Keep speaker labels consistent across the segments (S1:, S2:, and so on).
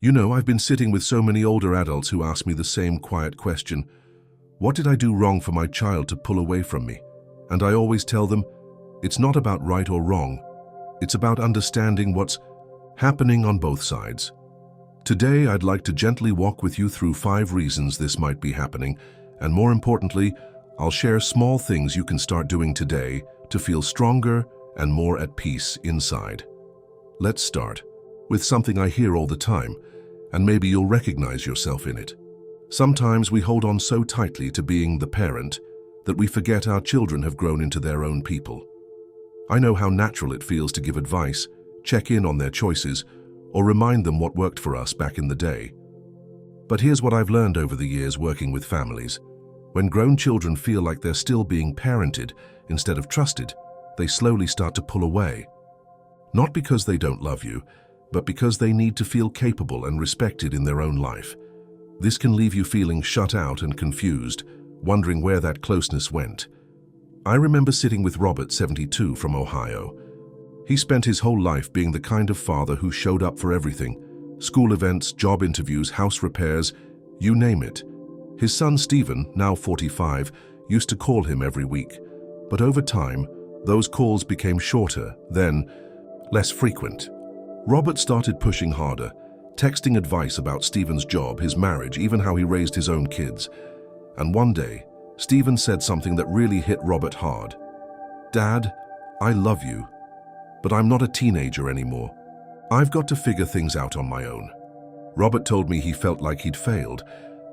S1: You know, I've been sitting with so many older adults who ask me the same quiet question. What did I do wrong for my child to pull away from me? And I always tell them, it's not about right or wrong. It's about understanding what's happening on both sides. Today, I'd like to gently walk with you through 5 reasons this might be happening, and more importantly, I'll share small things you can start doing today to feel stronger and more at peace inside. Let's start with something I hear all the time, and maybe you'll recognize yourself in it. Sometimes we hold on so tightly to being the parent that we forget our children have grown into their own people. I know how natural it feels to give advice, check in on their choices, or remind them what worked for us back in the day. But here's what I've learned over the years working with families. When grown children feel like they're still being parented instead of trusted, they slowly start to pull away. Not because they don't love you, but because they need to feel capable and respected in their own life. This can leave you feeling shut out and confused, wondering where that closeness went. I remember sitting with Robert, 72, from Ohio. He spent his whole life being the kind of father who showed up for everything: school events, job interviews, house repairs, you name it. His son Stephen, now 45, used to call him every week. But over time, those calls became shorter, then less frequent. Robert started pushing harder, texting advice about Stephen's job, his marriage, even how he raised his own kids. And one day, Stephen said something that really hit Robert hard. "Dad, I love you, but I'm not a teenager anymore. I've got to figure things out on my own." Robert told me he felt like he'd failed,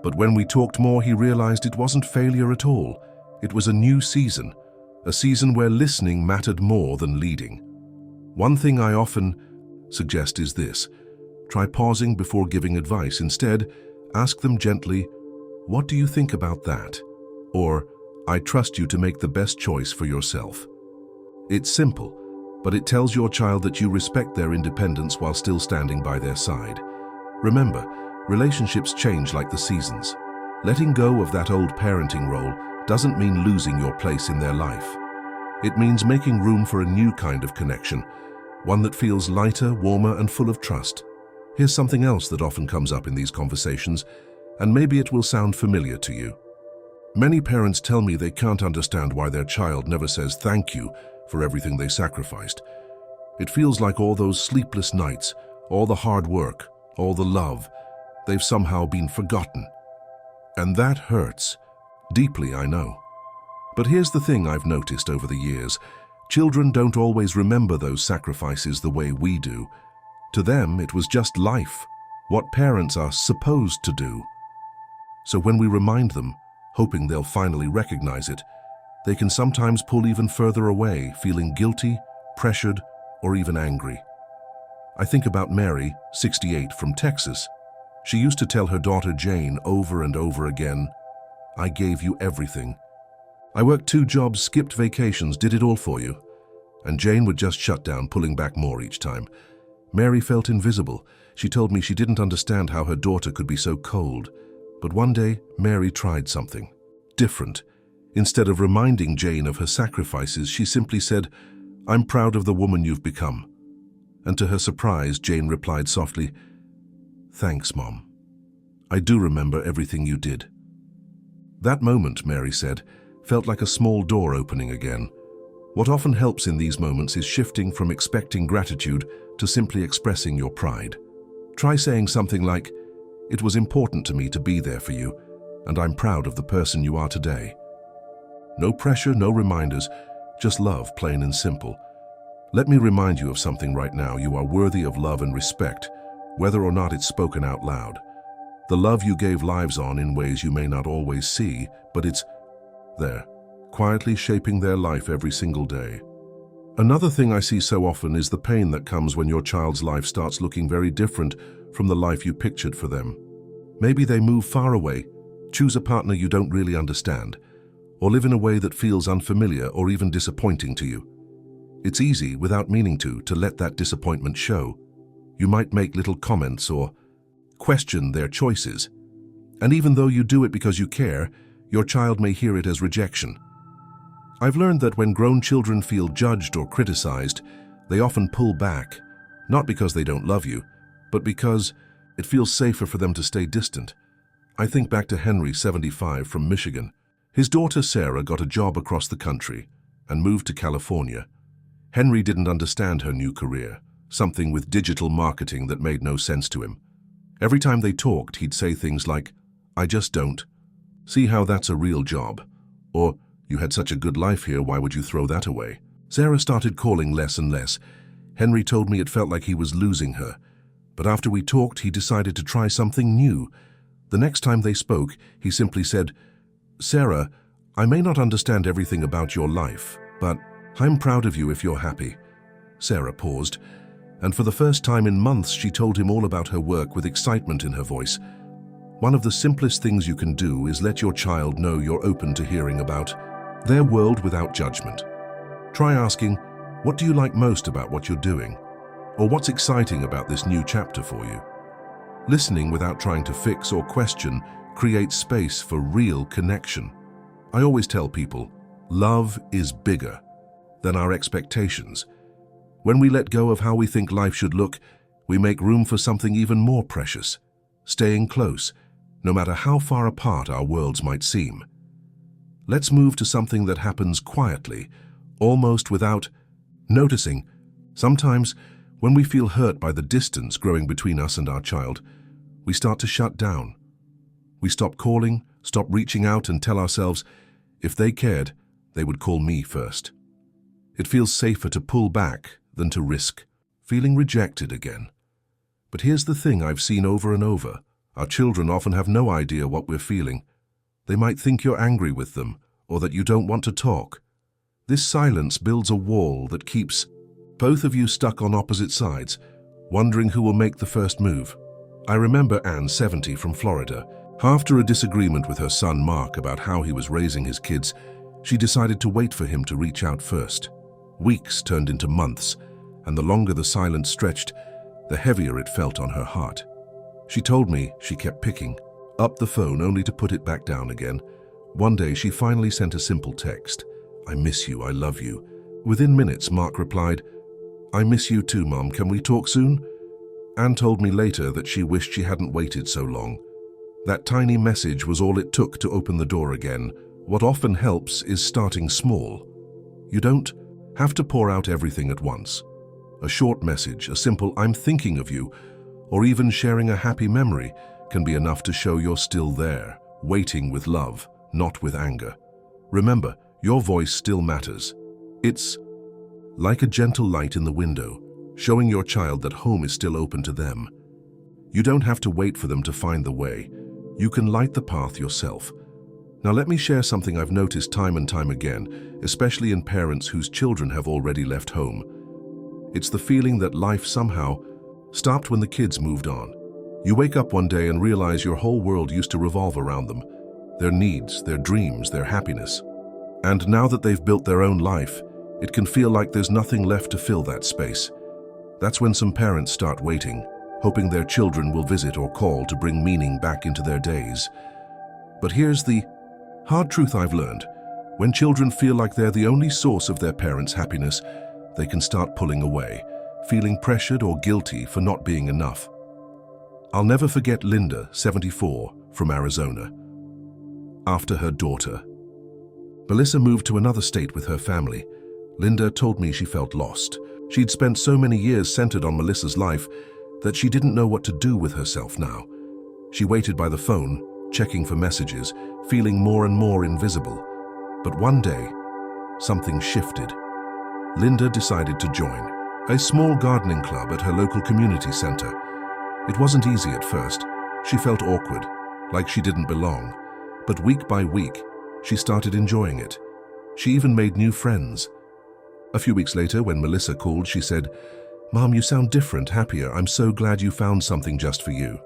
S1: but when we talked more, he realized it wasn't failure at all. It was a new season, a season where listening mattered more than leading. One thing I often suggest is this: try pausing before giving advice. Instead, ask them gently, "What do you think about that?" Or, "I trust you to make the best choice for yourself." It's simple, but it tells your child that you respect their independence while still standing by their side. Remember, relationships change like the seasons. Letting go of that old parenting role doesn't mean losing your place in their life. It means making room for a new kind of connection, one that feels lighter, warmer, and full of trust. Here's something else that often comes up in these conversations, and maybe it will sound familiar to you. Many parents tell me they can't understand why their child never says thank you for everything they sacrificed. It feels like all those sleepless nights, all the hard work, all the love, they've somehow been forgotten. And that hurts. Deeply, I know. But here's the thing I've noticed over the years. Children don't always remember those sacrifices the way we do. To them, it was just life, what parents are supposed to do. So when we remind them, hoping they'll finally recognize it, they can sometimes pull even further away, feeling guilty, pressured, or even angry. I think about Mary, 68, from Texas. She used to tell her daughter Jane over and over again, "I gave you everything. I worked 2 jobs, skipped vacations, did it all for you." And Jane would just shut down, pulling back more each time. Mary felt invisible. She told me she didn't understand how her daughter could be so cold. But one day, Mary tried something different. Instead of reminding Jane of her sacrifices, she simply said, "I'm proud of the woman you've become." And to her surprise, Jane replied softly, "Thanks, Mom. I do remember everything you did." That moment, Mary said, felt like a small door opening again. What often helps in these moments is shifting from expecting gratitude to simply expressing your pride. Try saying something like, "It was important to me to be there for you, and I'm proud of the person you are today." No pressure, no reminders, just love, plain and simple. Let me remind you of something right now. You are worthy of love and respect, whether or not it's spoken out loud. The love you gave lives on in ways you may not always see, but it's there, quietly shaping their life every single day. Another thing I see so often is the pain that comes when your child's life starts looking very different from the life you pictured for them. Maybe they move far away, choose a partner you don't really understand, or live in a way that feels unfamiliar or even disappointing to you. It's easy, without meaning to let that disappointment show. You might make little comments or question their choices. And even though you do it because you care, your child may hear it as rejection. I've learned that when grown children feel judged or criticized, they often pull back, not because they don't love you, but because It feels safer for them to stay distant. I think back to Henry, 75, from Michigan. His daughter Sarah got a job across the country and moved to California. Henry didn't understand her new career, something with digital marketing that made no sense to him. Every time they talked, he'd say things like, "I just don't. See how that's a real job." Or, "You had such a good life here, why would you throw that away?" Sarah started calling less and less. Henry told me it felt like he was losing her. But after we talked, he decided to try something new. The next time they spoke, he simply said, "Sarah, I may not understand everything about your life, but I'm proud of you if you're happy." Sarah paused, and for the first time in months she told him all about her work with excitement in her voice. One of the simplest things you can do is let your child know you're open to hearing about their world without judgment. Try asking, "What do you like most about what you're doing?" Or "What's exciting about this new chapter for you?" Listening without trying to fix or question creates space for real connection. I always tell people, love is bigger than our expectations. When we let go of how we think life should look, we make room for something even more precious, staying close, no matter how far apart our worlds might seem. Let's move to something that happens quietly, almost without noticing. Sometimes, when we feel hurt by the distance growing between us and our child, we start to shut down. We stop calling, stop reaching out, and tell ourselves, if they cared, they would call me first. It feels safer to pull back than to risk feeling rejected again. But here's the thing I've seen over and over. Our children often have no idea what we're feeling. They might think you're angry with them, or that you don't want to talk. This silence builds a wall that keeps both of you stuck on opposite sides, wondering who will make the first move. I remember Anne, 70, from Florida. After a disagreement with her son Mark about how he was raising his kids, she decided to wait for him to reach out first. Weeks turned into months, and the longer the silence stretched, the heavier it felt on her heart. She told me she kept picking up the phone only to put it back down again. One day she finally sent a simple text, "I miss you, I love you." Within minutes, Mark replied, "I miss you too, Mom, can we talk soon?" Anne told me later that she wished she hadn't waited so long. That tiny message was all it took to open the door again. What often helps is starting small. You don't have to pour out everything at once. A short message, a simple "I'm thinking of you," or even sharing a happy memory can be enough to show you're still there, waiting with love, not with anger. Remember, your voice still matters. It's like a gentle light in the window, showing your child that home is still open to them. You don't have to wait for them to find the way. You can light the path yourself. Now let me share something I've noticed time and time again, especially in parents whose children have already left home. It's the feeling that life somehow stopped when the kids moved on. You wake up one day and realize your whole world used to revolve around them, their needs, their dreams, their happiness. And now that they've built their own life, it can feel like there's nothing left to fill that space. That's when some parents start waiting, hoping their children will visit or call to bring meaning back into their days. But here's the hard truth I've learned. When children feel like they're the only source of their parents' happiness, they can start pulling away, feeling pressured or guilty for not being enough. I'll never forget Linda, 74, from Arizona. After her daughter, Melissa, moved to another state with her family, Linda told me she felt lost. She'd spent so many years centered on Melissa's life that she didn't know what to do with herself now. She waited by the phone, checking for messages, feeling more and more invisible. But one day, something shifted. Linda decided to join a small gardening club at her local community center. It wasn't easy at first. She felt awkward, like she didn't belong. But week by week, she started enjoying it. She even made new friends. A few weeks later, when Melissa called, she said, "Mom, you sound different, happier. I'm so glad you found something just for you."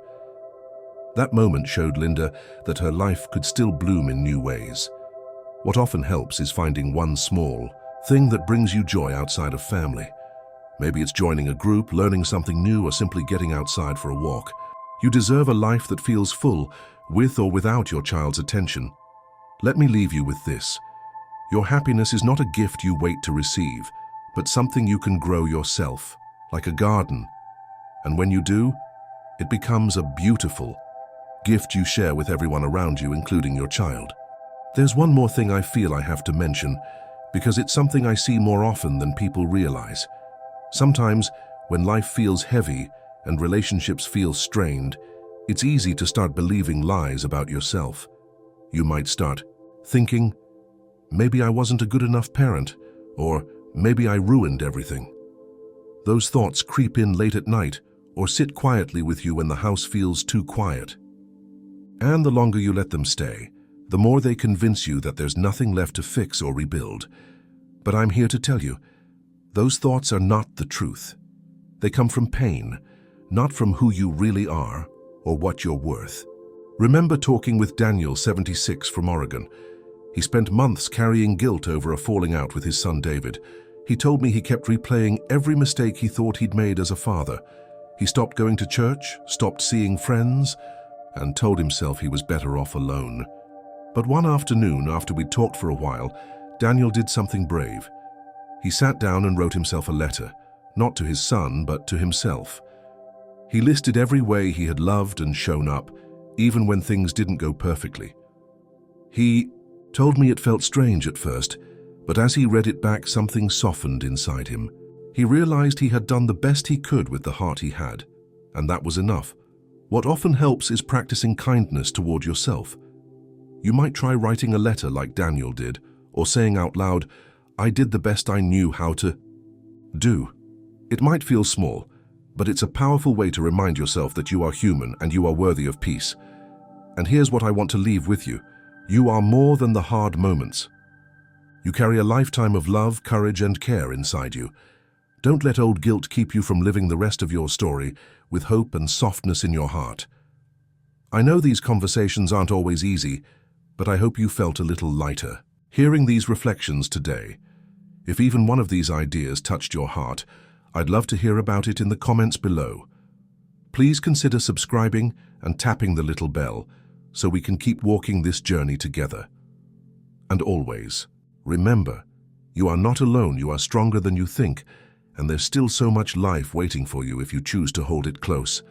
S1: That moment showed Linda that her life could still bloom in new ways. What often helps is finding one small thing that brings you joy outside of family. Maybe it's joining a group, learning something new, or simply getting outside for a walk. You deserve a life that feels full, with or without your child's attention. Let me leave you with this. Your happiness is not a gift you wait to receive, but something you can grow yourself, like a garden. And when you do, It becomes a beautiful gift you share with everyone around you, including your child. There's one more thing I feel I have to mention, because it's something I see more often than people realize. Sometimes, when life feels heavy and relationships feel strained, it's easy to start believing lies about yourself. You might start thinking, maybe I wasn't a good enough parent, or maybe I ruined everything. Those thoughts creep in late at night or sit quietly with you when the house feels too quiet. And the longer you let them stay, the more they convince you that there's nothing left to fix or rebuild. But I'm here to tell you, those thoughts are not the truth. They come from pain, not from who you really are or what you're worth. Remember talking with Daniel, 76, from Oregon. He spent months carrying guilt over a falling out with his son David. He told me he kept replaying every mistake he thought he'd made as a father. He stopped going to church, stopped seeing friends, and told himself he was better off alone. But one afternoon, after we'd talked for a while, Daniel did something brave. He sat down and wrote himself a letter, not to his son, but to himself. He listed every way he had loved and shown up, even when things didn't go perfectly. He told me it felt strange at first, but as he read it back, something softened inside him. He realized he had done the best he could with the heart he had, and that was enough. What often helps is practicing kindness toward yourself. You might try writing a letter like Daniel did, or saying out loud, "I did the best I knew how to do." It might feel small, but it's a powerful way to remind yourself that you are human and you are worthy of peace. And here's what I want to leave with you. You are more than the hard moments. You carry a lifetime of love, courage, and care inside you. Don't let old guilt keep you from living the rest of your story with hope and softness in your heart. I know these conversations aren't always easy, but I hope you felt a little lighter hearing these reflections today. If even one of these ideas touched your heart, I'd love to hear about it in the comments below. Please consider subscribing and tapping the little bell so we can keep walking this journey together. And always, remember, you are not alone, you are stronger than you think, and there's still so much life waiting for you if you choose to hold it close.